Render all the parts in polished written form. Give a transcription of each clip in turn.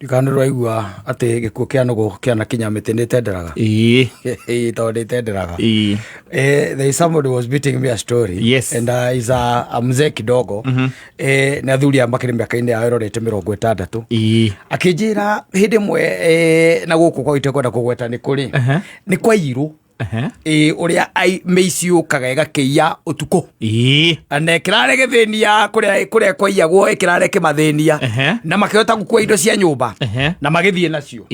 Ikanirwa igua ati gikuo kia nugu kia na kinya miti ni tenderaga. To ni tenderaga. There is somebody was beating me a story. Yes. And is a mzee kidogo. Na athuri a makiri miaka-ini ya irorete 60. Akinjira hindi mwe na guku kwa ite kwenda kugweta ni kuri. Ni kwa iru. Uria meici ukaga igakiia utuko. Ane kirare githenia kuria kwaiyagwo ikirare kimathenia na makihota gukua indo cia nyumba na magithie nacio.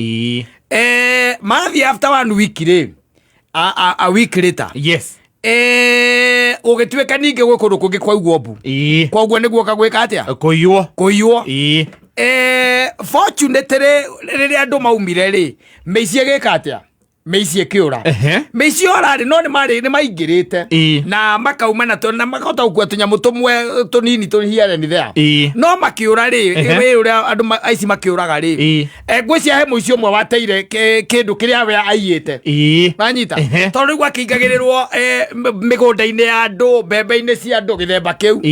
Mathi after 1 week ri a week later. Yes. Ugituika ninge gwe kundu kungi kwa igwombu. Koguo niguo kagwika atia kuiywo. Fortunately riria andu maumire ri meici agika atia meici ekiura. Meici orari no ni maingirite na makauma na makahota gukua tunyamu tumwe tunini tuhiareni there. No makiura ri we uria andu aici makiuraga ri ngwicia he muici umwe wateire kindu kiria we aiyite. Banyita tondu gwa kingagirirwo migunda-ini ya andu mbembe-ini cia andu githemba kiu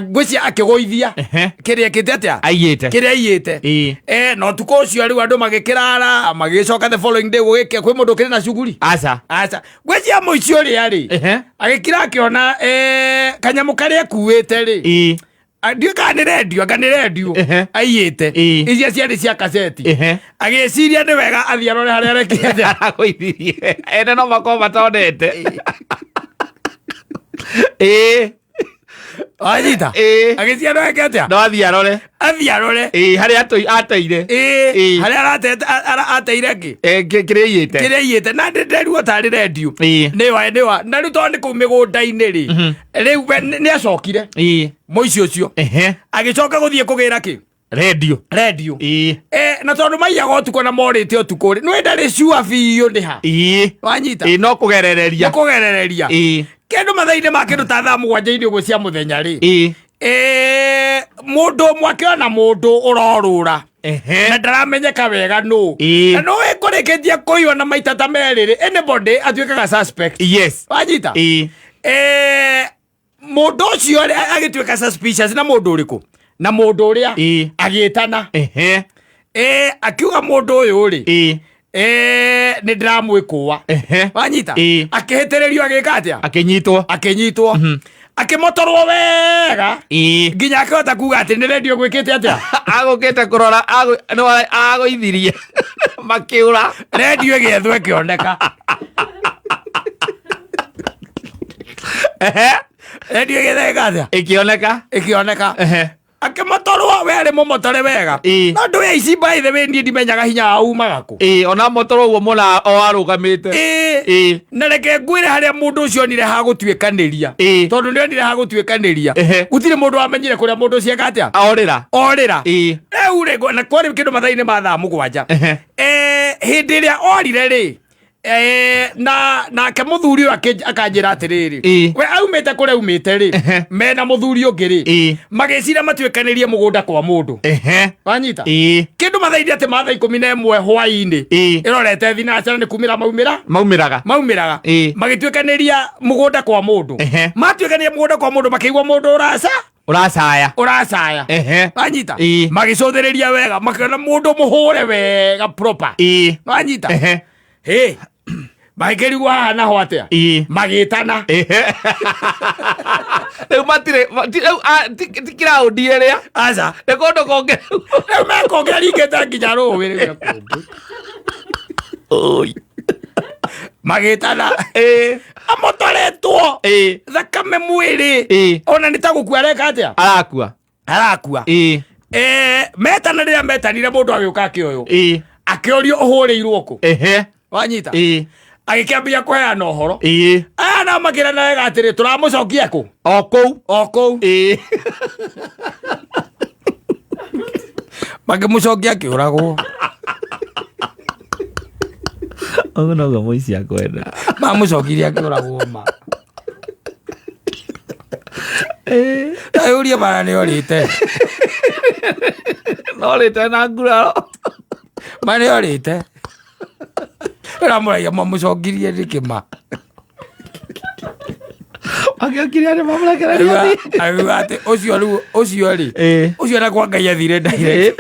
ngwicia akigoithia kiria kitatia aiyite kiria aiyite. No tuko ucio riu andu magikirara magicoka the following day gwike kwi mundu kiri na shuguri aca gwecia muici uri ari agikira akiona kanyamu karia kuwite ri ndiuka ni radio aiyite icia ciari cia kaseti agiciria ni wega athiarore haria rekete agoithirie ene no makoma matondete. Ajita agiciara wekete no athiarore haria ateire haria ateire ki kireiyite na nderuo tari radio niwa na riu tondu ku migunda-ini ri riu ni acokire muici ucio agicoka guthie kugira ki radio na tondu maiyaga utuko na morite utuko ri no ndari sure biu ni ha wanyita no kugerereria kindu mathaini ma kindu ta thaa 7 uguo cia muthenya ri mundu mwakiona mundu urorura na ndaramenyeka wega no na no ikurikitie kuiwa na maita ta meriri anybody atuikaga suspect. Yes. Wanyita mundu ucio agituika suspicious na mundu uriku na mundu uria agitana akiuga mundu uyu ri ni ndiramwikua. Wanyita akihitiririo agika atia akinyitwo akimotorwo wega nginya akihota kuga ati ni radio gwikite atia agukite kurora no agoithirie makiura radio igethwe kioneka radio igetheka atia ikioneka akimotorwo were mumotore wega no ndu ici by the way ndimenyaga hinya aumaga ku ona motorwo uo mona o arugamite na reke ngwire haria mundu ucio nire ha gutuikaniria tondu ndio nire ha gutuikaniria gutire mundu wamenyire kuria mundu ucio atia orira riu rego na kwari kindu mathaini ma thaa 7 hindi ria orire ri na ke muthuri akanjira atiriri we aumite kure aumite ri mena muthuri ungi ri magicira matuikanirie mugunda kwa mundu wanyita kindu mathaidi ati mathaa 11 hwaini irorete thinacara ni kumira maumiraga magituikaniria mugunda kwa mundu matuikaniria mugunda kwa mundu makiigwa mundu uracaya wanyita magicothiriria wega makiona mundu muhure wega proper wanyita Maikeri haha naho atia magitana riu matire tikira udieria aca nekondo konge riu mekonge ringite nginya ruwi riu magitana amotoretwo thakame mwiri ona nitagukua reka atia arakua metana riria metanire mundu agiuka akioyo akiorio uhuriirwo ku wanyita agikiambia kuheana uhoro ana magira na wega atiri turamucokia ku o kou magimucokia kiuragwo ogonogo muici akwenda mamucokirie akiuragwo ma ayuria bara ni orite na nguraro mani orite ramuraia mamucokirie rikima agiokiria ni mamurekereria ati ucio ri ucio na kwa Ngai athire ndaire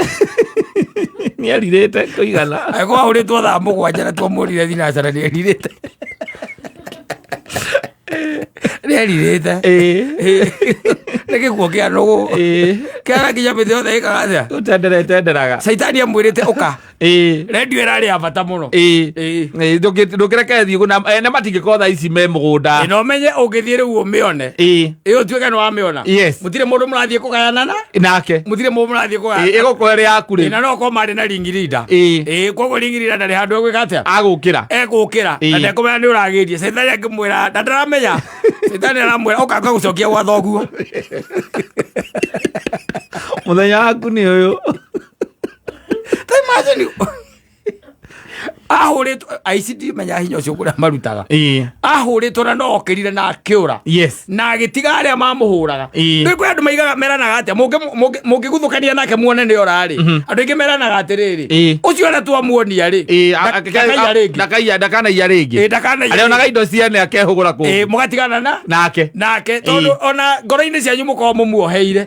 Ni arirete kuigana. Agwa uri twatha mugwanja na twamurire thinacara ni arirete. Ni arirete. Neke kuokia no. Kaya kinya bethe othe ikagatha. Utenderaga. Saitani amwirite uka. Radio irari abata muno. Ndukireke thiĩ na matingĩkorwo thaa ici me mũgũnda. No menye ũngĩthiĩ rĩu ũmĩone. Ũtuĩke nĩ wamĩona. Mũtirĩ mũndũ mũrathiĩ kũgayanana. Nake. Mũtirĩ mũndũ mũrathiĩ kũgayana. Ĩgũkorwo ĩrĩ yaku rĩ. Na no ko marĩ na ringirinda. Koguo ringirinda ndarĩ handũ egwĩka atĩa. Agũkĩra. Egũkĩra. Na ndekũmenya nĩ ũragĩria. Saitani akĩmwĩra ndaramenya. Saitani aramwĩra ũka ngagũcokia gwa thoguo. Mũthenya waku nĩ ũyũ. Imagine ahũrĩtwo aici ndimenya hinya ũcio kũrĩa marutaga ahũrĩtwo na no okĩrire na akĩũra na agĩtiga arĩa mamũhũraga rĩu kwĩ andũ maigaga meranaga atĩa mũngĩguthũkania nake muone nĩ orarĩ andũ aingĩ meranaga atĩrĩrĩ ũcio ũrĩa twamuonia rĩ ndakanaiya rĩngĩ arĩonaga indo ciene akehũgũra kũu mũgatigana nake tondũ ona ngoro-inĩ cianyu mũkorwo mũmuoheire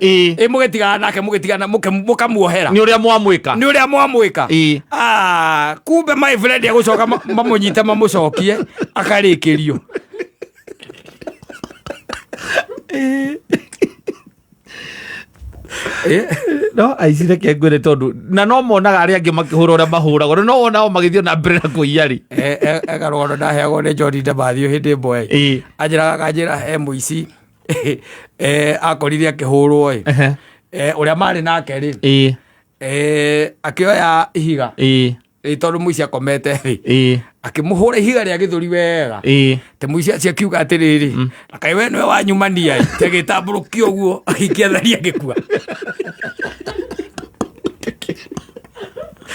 mũgĩtigana nake mũkamuohera nĩ ũrĩa mwamwĩka kumbe my friend agũcoka mamũnyite mamũcokie akarĩkĩrio. No aici reke ngwĩre tondũ na no monaga arĩa angĩ makĩhũra ũrĩa mahũragwo no onao magĩthiĩ na mbere na kũiya rĩ. Egarũgano ndaheagwo nĩ John Ndamathio hĩndĩ ĩmwe anjĩraga he mũici akorire akĩhũrwo ũrĩa marĩ nake rĩ akĩoya ihiga tondũ mũici akomete thĩ akĩmũhũra ihiga rĩa gĩthũri wega te mũici acio akiuga atĩrĩrĩ kaĩ we nĩwe wanyumania te gĩtambũrũkia ũguo agĩikia tharia gĩkua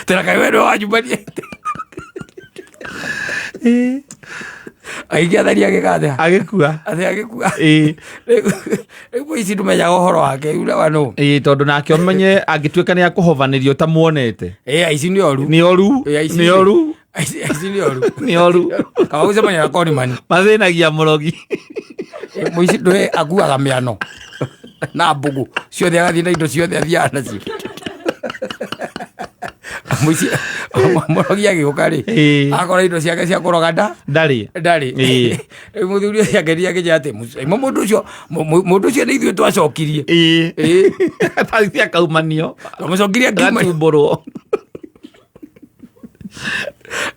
tena kaĩ we nĩwe wanyumania agĩikia tharia agĩkua rĩu mũici ndũmenyaga ũhoro wake urawa nũ tondũ nake ũmenye angĩtuĩka nĩ akũhobanĩrio ta muonete aici nĩ oru nĩ oru kaba gũcemania na Konimani mathĩnagia mũrogi mũici ndũĩ akuaga mĩano na mbũgũ ciothe agathiĩ na indo ciothe athiaga nacio mũici mũrogi agĩũka rĩ akora indo ciake cia kũroga ndarĩ rĩu mũthuri ũcio akĩria akĩnjĩra atĩ mũndũ ũcio nĩ ithuĩ twacokirie tathi akaumanio mũcokirie ngatumbũrwo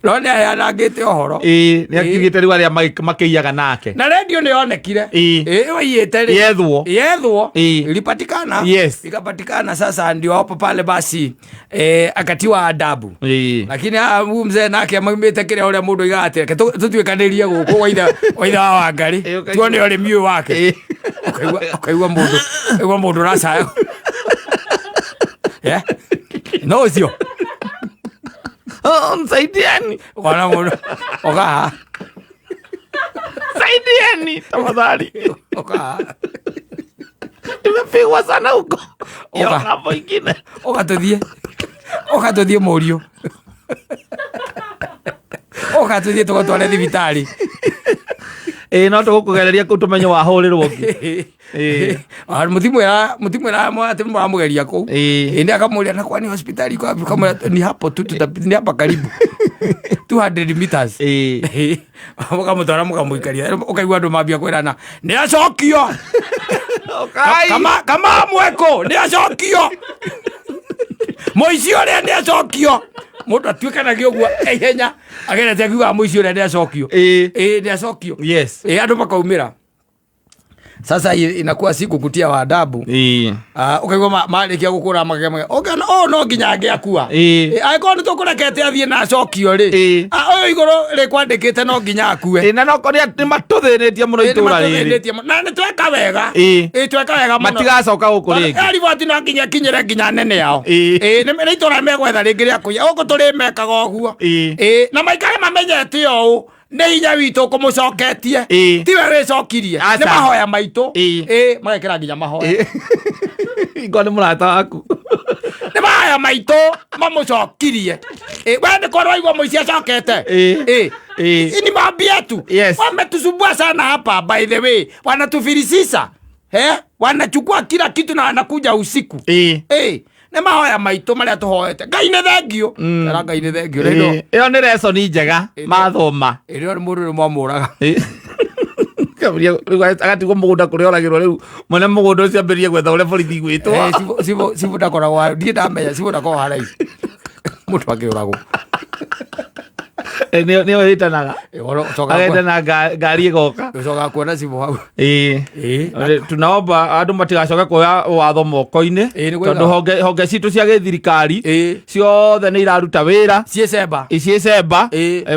no nĩ aheanangĩte ũhoro nĩ akigĩte rĩu arĩa makĩiyaga nake na redio nĩ yonekire waiyĩte yethwo ilipatikana ikapatikana sasa ndio hapo pale basi akatiwa adabu lakini huyu mzee nake maumĩte kĩrĩa ũrĩa mũndũ oigaga atĩ tũtuĩkanĩrie gũkũ waitha wa Wangari tuone ũrĩmi ũyũ wake ũkaigua mũndũ ũracaya no ũcio msaidieni wana mũndũ oka saidieni tafadhali oka nimepigwa sana huko hapo ingine okatũthiĩ mũriũ okatũthiĩ tũgũtware thibitarĩ no tũgũkũgereria kũu tũmenye wahũrĩrwo kĩ mutimwĩra atĩ mũramũgeria kũu nĩ akamũria na kwani hospitali iko wapi kamwĩra ni hapo tu ni hapa karibu 200 meters mũkamũtwara mũkamũikaria ũkaigua andũ mambia kwĩrana nĩ acokio kama mweko nĩ acokio mũici ũrĩa nĩ acokio mũndũ atuĩkanagia ũguo ihenya agerete akiuga mũici ũrĩa nĩ acokio nĩ acokio andũ makaumĩra sasa inakuwa siku kutia wa adabu ukaigua marĩkia gũkũra magege okana no nginya angĩakua angĩkorwo nĩ tũkũrekete athiĩ na acokio rĩ ũyũ igũrũ rĩkwandĩkĩte no nginya akue na no kũrĩa nĩmatũthĩnĩtie mũno itũra rĩrĩ na nĩ tweka wega tweka wega mũno matigacoka gũkũ rĩngĩ riboti no nginya kinyĩre nginya nene yao nĩ itũra megwetha rĩngĩ rĩa kũiya gũkũ tũrĩ mekaga ũguo na maikare mamenyete ũũ nĩ hinya witũ kũmũcoketie tiwe wĩcokirie nĩ mahoya maitũ magekĩra nginya mahoya ingo nĩ mũrata waku nĩ mahoya maitũ mamũcokirie we nĩ korwo waigua mũici acokete ni mambi yetu wametusumbua sana hapa by the way wanatufilisisa wanachukua kila kitu na wanakuja usiku nĩ mahoya maitũ marĩa tũhoete Ngai nĩ thengio era Ngai nĩ thengio ĩyo nĩ lesson njega mathoma ĩrĩa mũndũ nĩ mwamũraga agatigwo mũgũnda kũrĩa oragĩrwo rĩu mwene mũgũnda ũcio ambĩrĩrie gwetha ũrĩa borithi gwĩtwo Cibũ ndakoragwo ndiĩ ndamenya Cibũ ndakoragwo haraihu mũndũ akĩũragwo nĩyo ĩtanaga agetana ngari ĩgoka ũcokaga kuona Cibũ hau tunaomba andũ matigacoke kuoya watho moko-inĩ tondũ honge citũ cia gĩthirikari ciothe nĩ iraruta wĩra ciĩ cemba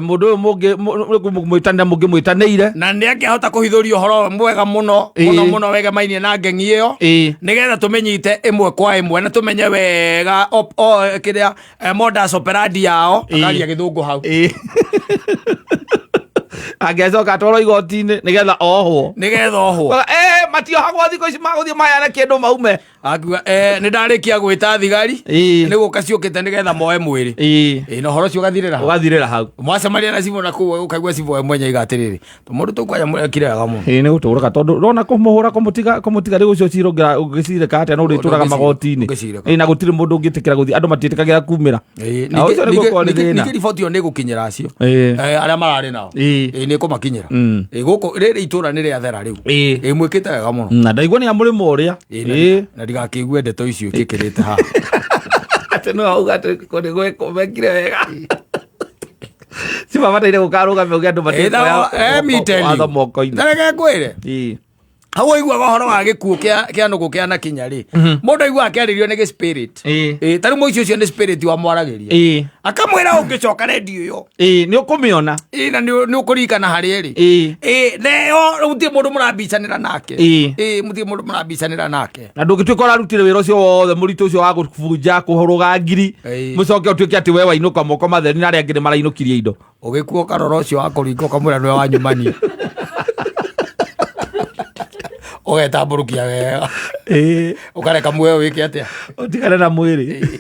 mũndũ ũyũ mwĩtanĩra mũngĩ mwĩtanĩire na nĩ angĩhota kũhithũria ũhoro mwega mũno mũno wegemainie na ngeng'i ĩyo nĩgetha tũmĩnyite ĩmwe kwa ĩmwe na tũmenye wega kĩrĩa modus operandi yao akaria gĩthũngũ hau angĩcoka atwarwo igoti-inĩ nĩgetha ohwo matiohagwo thikũ ici magũthiĩ mayane kĩndũ maume akiuga nĩ ndarĩkia gwĩta thigari nĩ gũka ciũkĩte nĩgetha moe mwĩrĩ na ũhoro ũcio ũgathirĩra hau mwacemania na Cibũ na kũu ũkaigua Cibũ we mwenye iga atĩrĩrĩ mũndũ tũkwaja mũrekire wega mũno nĩ gũtũrĩka tondũ ũrona kũmũhũra kũmũtiga rĩu ũcio cira ũngĩcirĩka atĩa no ũrĩtũraga magoti-inĩ na gũtirĩ mũndũ ũngĩtĩkĩra gũthiĩ andũ matiĩtĩkagĩra kumĩra ningĩ riboti ĩyo nĩ ĩgũkinyĩra acio arĩa mararĩ nao nĩ ĩkũmakinyĩra gũkũ rĩrĩ itũra nĩ rĩathera rĩu mwĩkĩte wega mũno na ndaigua nĩ amũrĩmo ũrĩa na ndigakĩigue ndeto icio kĩkĩrĩte haha atĩ no auga atĩ kũmekire wega cibabataire gũkarũgamia ũgĩ andũ matĩwatho moko-inĩ nareke ngwĩre hau aiguaga ũhoro wa gĩkuũ kĩa nũgũ kĩa nakinya rĩ mũndũ aiguaga kĩarĩrio nĩ gĩspirit tarĩ mũici ũcio nĩ spirit wamwaragĩria akamwĩra ũngĩcoka redio ĩyo nĩ ũkũmĩona na nĩ ũkũririkana harĩa ĩrĩ neyo gũtirĩ mũndũ mũrambicanĩra nake gũtirĩ mũndũ mũrambicanĩra nake na ndũngĩtuĩka ũrarutire wĩra ũcio wothe mũritũ ũcio wa gũbunja kũhũrũga ngiri mũcoke ũtuĩke atĩ we wainũka moko matheri na arĩa angĩ nĩ marainũkirie indo ũgĩkuo karora ũcio wa kũringa ũkamwĩra nĩwe wanyumania ũgetambũrũkia wega ũkareka muoyo wĩke atĩa ũtigane na mwĩrĩ